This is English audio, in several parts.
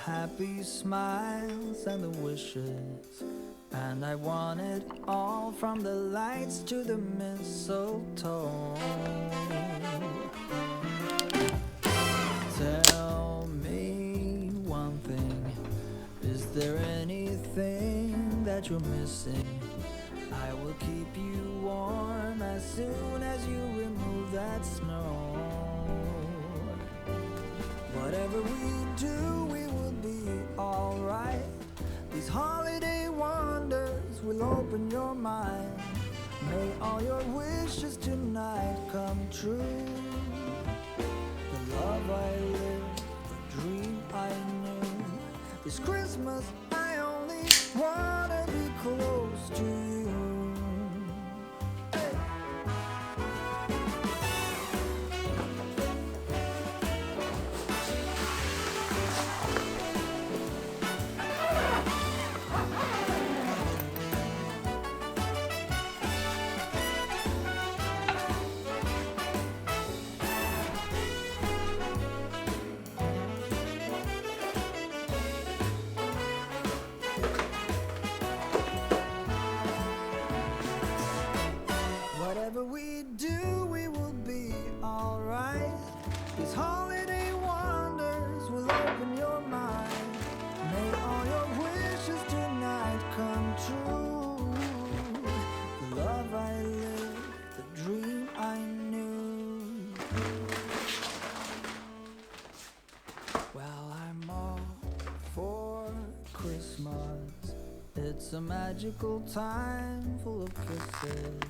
happy smiles and the wishes, and I want it all, from the lights to the mistletoe. Tell me one thing, is there anything that you're missing? I will keep you warm as soon as you remove that snow. Whatever we do, we will be alright. These holiday wonders will open your mind. May all your wishes tonight come true. The love I lived, the dream I knew. This Christmas I only wanna be close to you. Hey. Whatever we do, we will be alright. These holiday wonders will open your mind. May all your wishes tonight come true. The love I lived, the dream I knew. Well, I'm all for Christmas. It's a magical time full of kisses.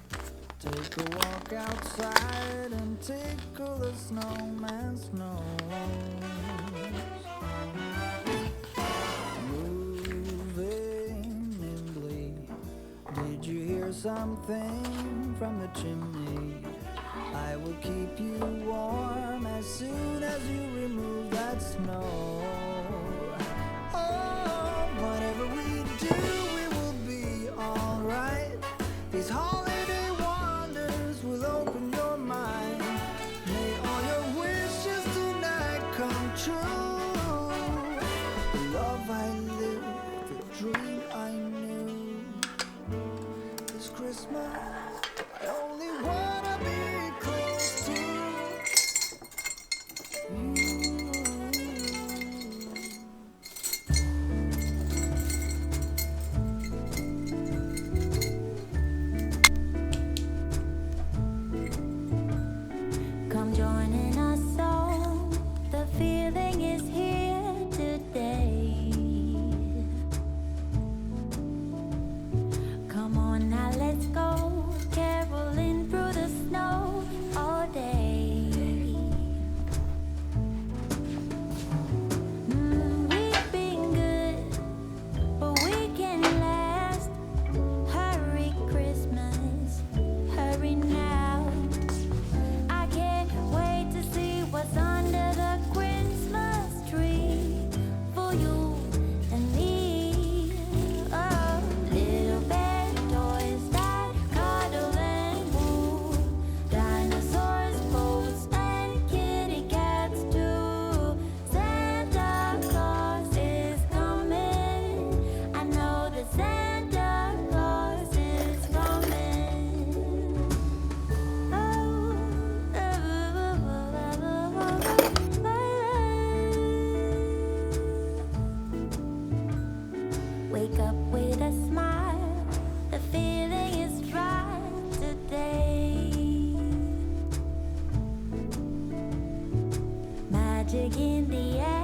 Take a walk outside and tickle the snowman's nose. Moving nimbly, did you hear something from the chimney? I will keep you warm as soon as you remove that snow. Oh, whatever we do, we will be alright. These holiday will open your mind. May all your wishes tonight come true. The love I lived, the dream I knew. This Christmas I only wanna be close to you. Come join in our song, the feeling is here today. Come on now, let's go, caroling through the snow all day. We've been good, but we can last. Hurry Christmas, hurry now. I can't wait to see what's under the Christmas tree for you and me. Oh, little bear toys that cuddle and woo, dinosaurs, boats, and kitty cats too. Santa Claus is coming. I know that Santa Claus is coming. Wake up with a smile, the feeling is right today. Magic in the air.